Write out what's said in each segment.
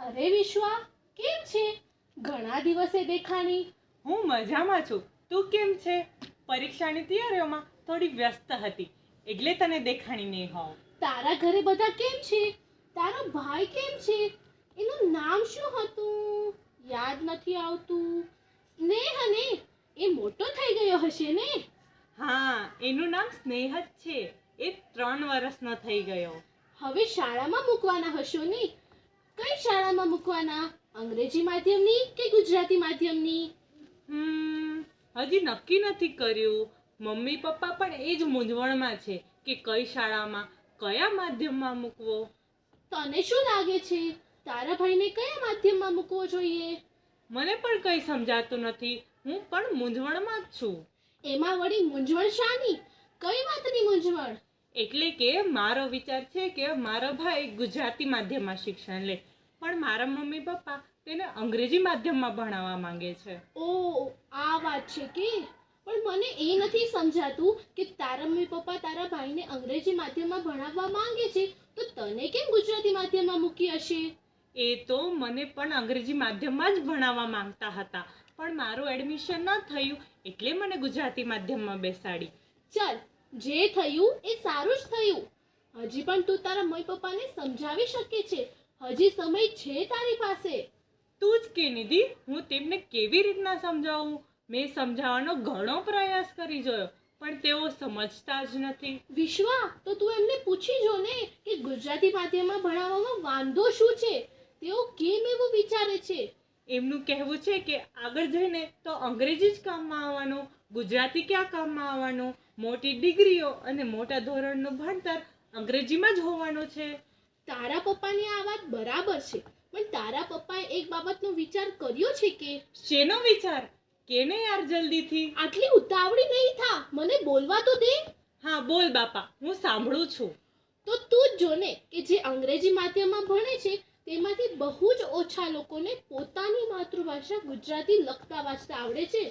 અરે વિશ્વા, કેમ છે? ઘણા દિવસે દેખાણી. હું મજામાં છું. તું કેમ છે? પરીક્ષાની તૈયારીઓમાં થોડી વ્યસ્ત હતી એટલે તને દેખાણી નહીં હોવ. તારા ઘરે બધા કેમ છે? તારો ભાઈ કેમ છે? એનું નામ શું હતું? યાદ નથી આવતું. સ્નેહ ને? એ મોટો થઈ ગયો હશે ને? હા, એનું નામ સ્નેહ જ છે. એ 3 વર્ષનો થઈ ગયો. હવે શાળામાં મૂકવાના હશો ને? કઈ શાળામાં મૂકવાના? અંગ્રેજી માધ્યમની કે ગુજરાતી માધ્યમની? હજી નક્કી નથી કર્યું. મમ્મી પપ્પા પણ એ જ મૂંઝવણમાં છે કે કઈ શાળામાં કયા માધ્યમમાં મૂકવો. તને શું લાગે છે? તારા ભાઈને કયા માધ્યમમાં મૂકવો જોઈએ? મને પણ કંઈ સમજાતું નથી. હું પણ મૂંઝવણમાં જ છું. એમાં વળી મૂંઝવણ શાની? કઈ વાતની મૂંઝવણ? એટલે કે મારો વિચાર છે કે મારો ભાઈ ગુજરાતી માધ્યમમાં શિક્ષણ લે, પણ મારા મમ્મી પપ્પા તેને અંગ્રેજી માધ્યમમાં ભણાવવા માંગે છે. ઓ, આ વાત છે કે? પણ મને એ નથી સમજાતું કે તારા મમ્મી પપ્પા તારા ભાઈને અંગ્રેજી માધ્યમમાં ભણાવવા માંગે છે તો તને કેમ ગુજરાતી માધ્યમમાં મૂકી હશે? એ તો મને પણ અંગ્રેજી માધ્યમમાં જ ભણાવવા માંગતા હતા, પણ મારું એડમિશન ન થયું એટલે મને ગુજરાતી માધ્યમમાં બેસાડી. ચાલ, જે થયું એ સારું જ થયું. હજી પણ તું તારા મમ્મી પપ્પાને સમજાવી શકે છે. હજી સમય છે તારી પાસે. તું જ કે નિધિ, હું તેમને કેવી રીતના સમજાવું? મેં સમજાવવાનો ઘણો પ્રયાસ કરી જોયો પણ તેઓ સમજતા જ નથી. વિશ્વા, તો તું એમને પૂછી જો ને કે ગુજરાતી માધ્યમમાં ભણાવવામાં વાંધો શું છે? તેઓ કેમ એવું વિચારે છે? એમનું કહેવું છે કે આગળ જઈને તો અંગ્રેજી જ કામમાં આવવાનું, ગુજરાતી ક્યાં કામમાં આવવાનું. મોટી ડિગ્રીઓ અને મોટા ધોરણનું ભણતર અંગ્રેજીમાં જ હોવાનું છે. તારા પપ્પાની આ વાત બરાબર છે, પણ તારા પપ્પાએ એક બાબતનો વિચાર કર્યો છે કે? શેનો વિચાર? કેને યાર જલ્દીથી. આટલી ઉતાવળી નહીં થા, મને બોલવા તો દે. હા બોલ બાપા, હું સાંભળું છું. તો તું જ જો ને કે જે અંગ્રેજી માધ્યમમાં ભણે છે તેમાંથી બહુ જ ઓછા લોકોને પોતાની માતૃભાષા ગુજરાતી લખતા વાંચતા આવડે છે.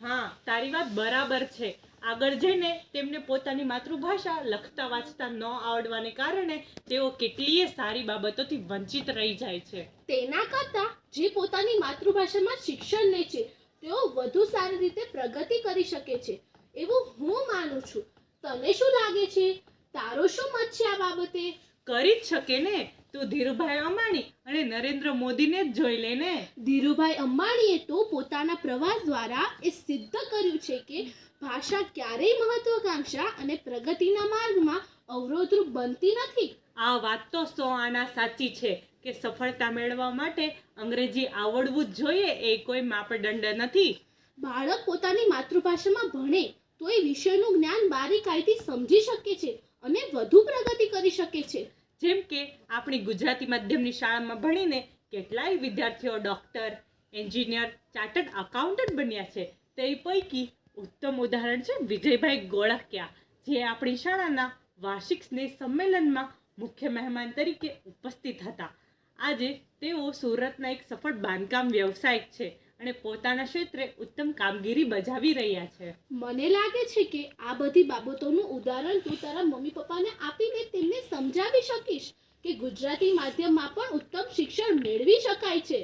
હા, તારી વાત બરાબર છે. આગળ જઈને તેમને પોતાની માતૃભાષા લખતા વાંચતા ન આવડવાને કારણે તેઓ કેટલીય સારી બાબતોથી વંચિત રહી જાય છે. તેના કરતાં જે પોતાની માતૃભાષામાં શિક્ષણ લે છે તેઓ વધુ સારી રીતે પ્રગતિ કરી શકે છે એવું હું માનું છું. તને શું લાગે છે? તારો શું મત છે આ બાબતે? કરી જ શકે ને. તું ધીરુભાઈ અંબાણી અને નરેન્દ્ર મોદીને જ જોઈ લે ને. ધીરુભાઈ અંબાણીએ તો પોતાના પ્રવાસ દ્વારા એ સિદ્ધ કર્યું છે કે ભાષા ક્યારેય મહત્વાકાંક્ષા અને પ્રગતિના માર્ગમાં અવરોધરૂપ બનતી નથી. આ વાત તો 100 આના સાચી છે કે સફળતા મેળવવા માટે અંગ્રેજી આવડવું જ જોઈએ એ કોઈ માપદંડ નથી. બાળક પોતાની માતૃભાષામાં ભણે તો એ વિષયનું જ્ઞાન બારીકાઈથી સમજી શકે છે અને વધુ પ્રગતિ કરી શકે છે. જેમ કે આપણી ગુજરાતી માધ્યમની શાળામાં ભણીને કેટલાય વિદ્યાર્થીઓ ડૉક્ટર, એન્જિનિયર, ચાર્ટર્ડ અકાઉન્ટન્ટ બન્યા છે. તે પૈકી ઉત્તમ ઉદાહરણ છે વિજયભાઈ ગોળકિયા, જે આપણી શાળાના વાર્ષિક સ્નેહ સંમેલનમાં મુખ્ય મહેમાન તરીકે ઉપસ્થિત હતા. આજે તેઓ સુરતના એક સફળ બાંધકામ વ્યવસાયિક છે અને પોતાના ક્ષેત્રે ઉત્તમ કામગીરી બજાવી રહ્યા છે. મને લાગે છે કે આ બધી બાબતોનું ઉદાહરણ તું તારા મમ્મી પપ્પાને આપીને તેમને સમજાવી શકીશ કે ગુજરાતી માધ્યમમાં પણ ઉત્તમ શિક્ષણ મેળવી શકાય છે.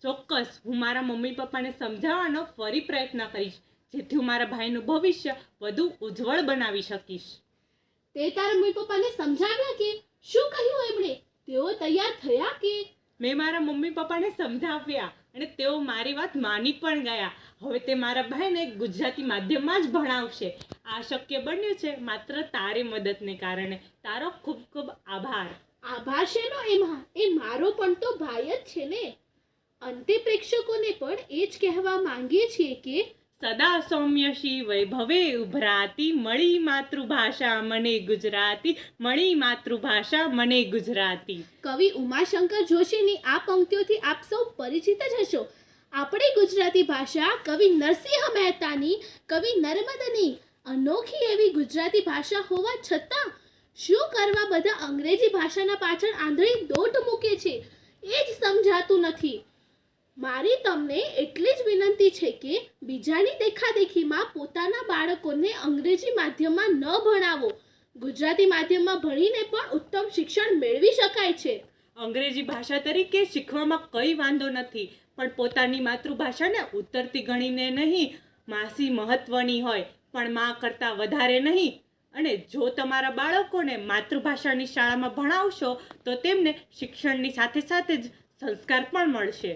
ચોક્કસ, હું મારા મમ્મી પપ્પાને સમજાવવાનો ફરી પ્રયત્ન કરીશ જેથી હું મારા ભાઈનું ભવિષ્ય વધુ ઉજ્જવળ બનાવી શકીશ. તે તારા મમ્મી પપ્પાને સમજાવ્યા કે? શું કહ્યું એમણે? તેઓ તૈયાર થયા કે? મેં મારા મમ્મી પપ્પાને સમજાવ્યા અને તેઓ મારી વાત માની પણ ગયા. હવે તે મારા ભાઈને ગુજરાતી માધ્યમમાં જ ભણાવશે. આ શક્ય બન્યું છે માત્ર તારી મદદને કારણે. તારો ખૂબ ખૂબ આભાર. આભાર શેનો એમાં? એ મારો પણ તો ભાઈ જ છે ને. અંતે પ્રેક્ષકોને પણ એ જ કહેવા માંગીએ છીએ કે સદા સૌમ્ય શી વૈભવે ઉભરાતી, મળી માતૃભાષા મને ગુજરાતી, મળી માતૃભાષા મને ગુજરાતી. કવિ ઉમાશંકર જોશીની આ પંક્તિઓથી આપ સૌ પરિચિત જ હશો. આપણી ગુજરાતી ભાષા કવિ નરસિંહ મહેતાની, કવિ નર્મદની અનોખી એવી ગુજરાતી ભાષા હોવા છતાં શું કરવા બધા અંગ્રેજી ભાષાના પાછળ આંધળી દોટ મૂકે છે એ જ સમજાતું નથી. મારી તમને એટલી જ વિનંતી છે કે બીજાની દેખાદેખીમાં પોતાના બાળકોને અંગ્રેજી માધ્યમમાં ન ભણાવો. ગુજરાતી માધ્યમમાં ભણીને પણ ઉત્તમ શિક્ષણ મેળવી શકાય છે. અંગ્રેજી ભાષા તરીકે શીખવામાં કંઈ વાંધો નથી, પણ પોતાની માતૃભાષાને ઉતરતી ગણીને નહીં. માસી મહત્વની હોય, પણ માં કરતાં વધારે નહીં. અને જો તમારા બાળકોને માતૃભાષાની શાળામાં ભણાવશો તો તેમને શિક્ષણની સાથે સાથે જ સંસ્કાર પણ મળશે.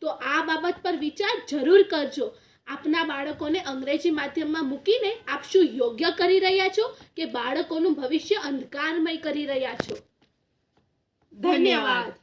તો આ બાબત પર વિચાર જરૂર કરજો. આપના બાળકોને અંગ્રેજી માધ્યમમાં મૂકીને આપ શું યોગ્ય કરી રહ્યા છો કે બાળકોનું ભવિષ્ય અંધકારમય કરી રહ્યા છો? ધન્યવાદ.